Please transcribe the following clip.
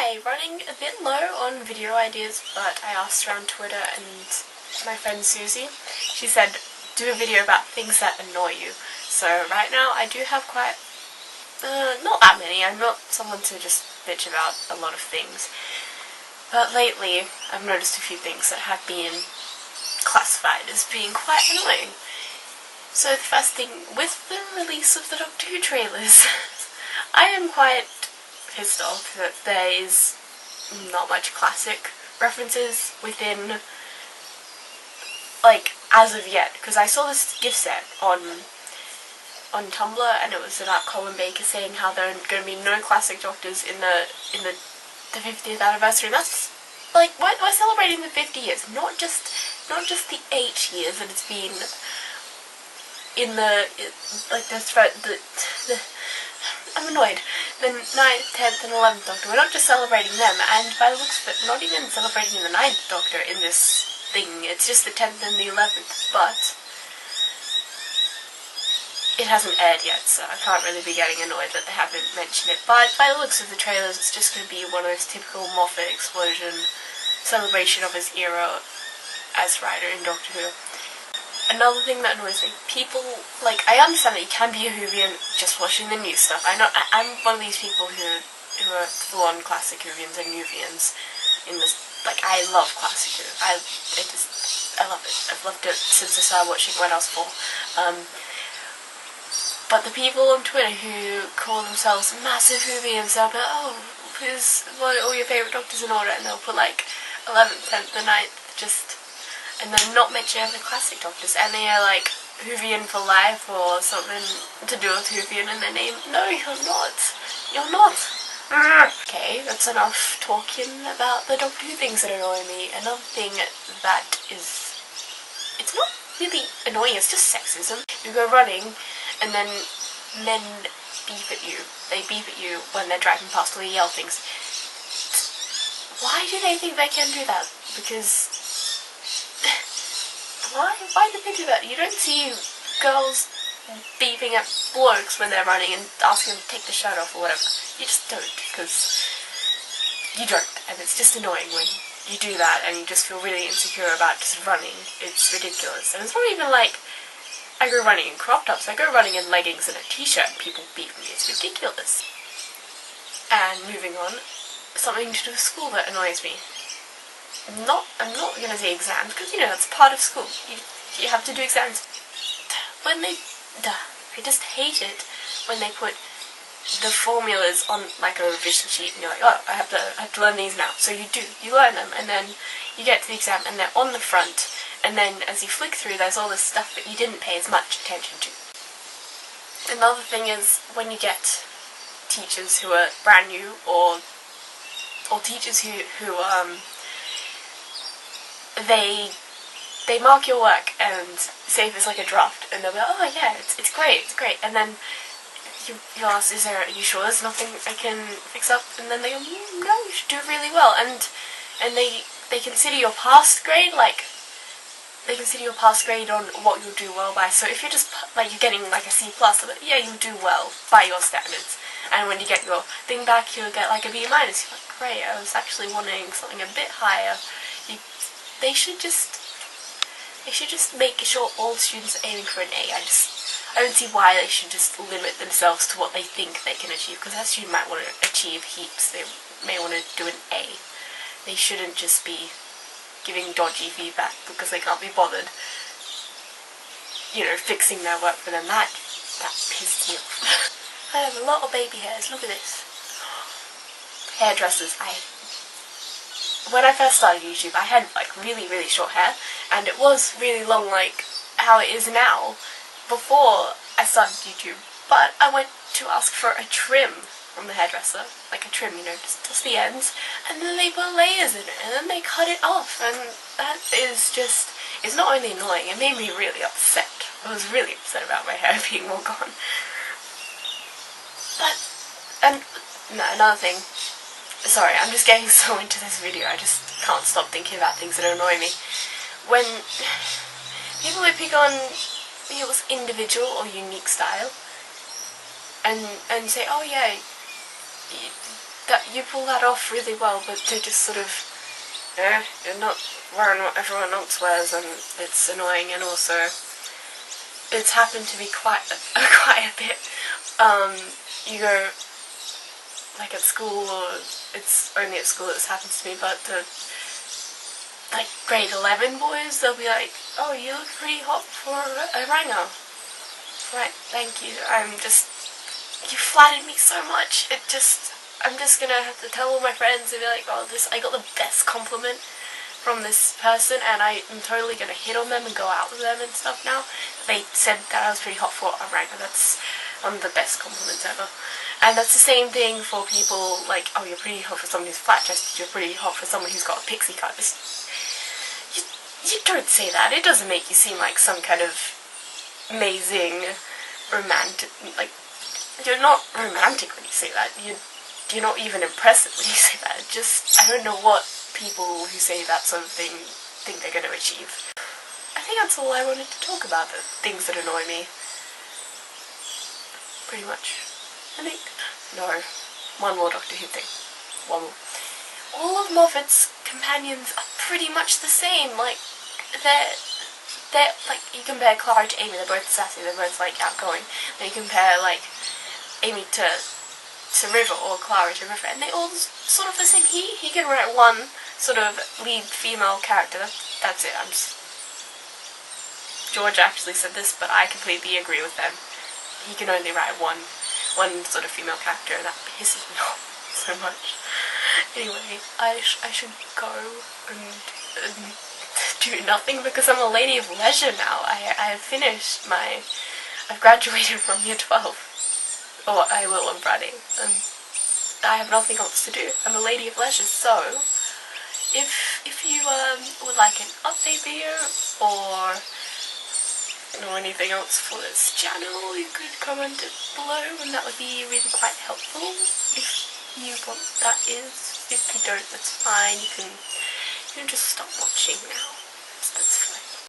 Hi, running a bit low on video ideas, but I asked around Twitter and my friend Susie, she said do a video about things that annoy you. So right now I do have quite, not that many. I'm not someone to just bitch about a lot of things. But lately I've noticed a few things that have been classified as being quite annoying. So the first thing, with the release of the Doctor Who trailers, I am quite pissed off that there is not much classic references within, like, as of yet, because I saw this gift set on Tumblr, and it was about Colin Baker saying how there are going to be no classic Doctors in the 50th anniversary, and that's like, we're celebrating the 50 years, not just the 8 years that it's been in I'm annoyed. The 9th, 10th and 11th Doctor, we're not just celebrating them, and by the looks of it, we're not even celebrating the 9th Doctor in this thing, it's just the 10th and the 11th, but it hasn't aired yet, so I can't really be getting annoyed that they haven't mentioned it. But by the looks of the trailers, it's just going to be one of those typical Moffat explosion celebration of his era as writer in Doctor Who. Another thing that annoys me, people, like, I understand that you can be a Whovian just watching the new stuff. I know, I'm one of these people who are full-on classic Whovians and Newvians in this. Like, I love classic Who. I love it. I've loved it since I started watching when I was 4. But the people on Twitter who call themselves massive Whovians, they'll be like, oh, what are all your favourite Doctors in order? And they'll put, like, 11th, 10th, and 9th, and then not mention the classic Doctors, and they are like Whovian for life or something to do with Whovian in their name. No, you're not. You're not. Okay, that's enough talking about the Doctor Who things that annoy me. Another thing that is, it's not really annoying, it's just sexism. You go running and then men beep at you. They beep at you when they're driving past, or they yell things. Why do they think they can do that? Because why do they do that? You don't see girls beeping at blokes when they're running and asking them to take the shirt off or whatever. You just don't, because you don't, and it's just annoying when you do that and you just feel really insecure about just running. It's ridiculous. And it's not even like I go running in crop tops, I go running in leggings and a t-shirt and people beep me. It's ridiculous. And moving on, something to do with school that annoys me. I'm not going to say exams, because, you know, that's part of school. You have to do exams. I just hate it when they put the formulas on, like, a revision sheet, and you're like, oh, I have to learn these now. So you learn them, and then you get to the exam, and they're on the front, and then as you flick through, there's all this stuff that you didn't pay as much attention to. Another thing is when you get teachers who are brand new, or teachers who they mark your work and say if it's like a draft, and they'll be like, oh yeah, it's great, and then you ask, are you sure there's nothing I can fix up? And then they go, no, you should do it really well, and they consider your past grade, like, they consider your past grade on what you'll do well by. So if you're just, like, you're getting like a C+, like, yeah, you'll do well by your standards, and when you get your thing back, you'll get like a B-. You're like, great, I was actually wanting something a bit higher. They should just make sure all students are aiming for an A. I don't see why they should just limit themselves to what they think they can achieve, because that student might want to achieve heaps. They may want to do an A. They shouldn't just be giving dodgy feedback because they can't be bothered, you know, fixing their work for them. That pissed me off. I have a lot of baby hairs, look at this. Hairdressers, when I first started YouTube, I had like really, really short hair, and it was really long, like how it is now, before I started YouTube. But I went to ask for a trim from the hairdresser, like a trim, you know, just the ends, and then they put layers in it, and then they cut it off, and that is just, it's not only annoying, it made me really upset. I was really upset about my hair being all gone. Another thing, sorry, I'm just getting so into this video, I just can't stop thinking about things that annoy me. When people would pick on people's individual or unique style, and say, oh yeah, that you pull that off really well, but to just sort of, you're not wearing what everyone else wears, and it's annoying, and also it's happened to me quite a bit. You go, like at school, or it's only at school it's happened to me, but the like grade 11 boys, they'll be like, oh, you look pretty hot for a rhino. Right, thank you. You flattered me so much. I'm just gonna have to tell all my friends and be like, oh, I got the best compliment from this person, and I'm totally gonna hit on them and go out with them and stuff now. They said that I was pretty hot for a rhino. That's one of the best compliments ever. And that's the same thing for people like, oh, you're pretty hot for someone who's flat-chested, you're pretty hot for someone who's got a pixie cut. You don't say that. It doesn't make you seem like some kind of amazing romantic, like, you're not romantic when you say that. You're not even impressive when you say that. I don't know what people who say that sort of thing think they're going to achieve. I think that's all I wanted to talk about, the things that annoy me. Pretty much. I think. No. One more Doctor Who thing. One more. All of Moffat's companions are pretty much the same. Like, they're like, you compare Clara to Amy, they're both sassy, they're both like outgoing. Then you compare like Amy to River, or Clara to River, and they all sort of the same. He can write one sort of lead female character. That's it. George actually said this, but I completely agree with them. He can only write one sort of female character, and that pisses me off so much. Anyway, I should go and do nothing because I'm a lady of leisure now. I've graduated from year 12. Or I will on Friday. I have nothing else to do. I'm a lady of leisure, so if you would like an update video or anything else for this channel, you could comment it below, and that would be really quite helpful. If you want, that is. If you don't, that's fine. You can just stop watching now. That's fine.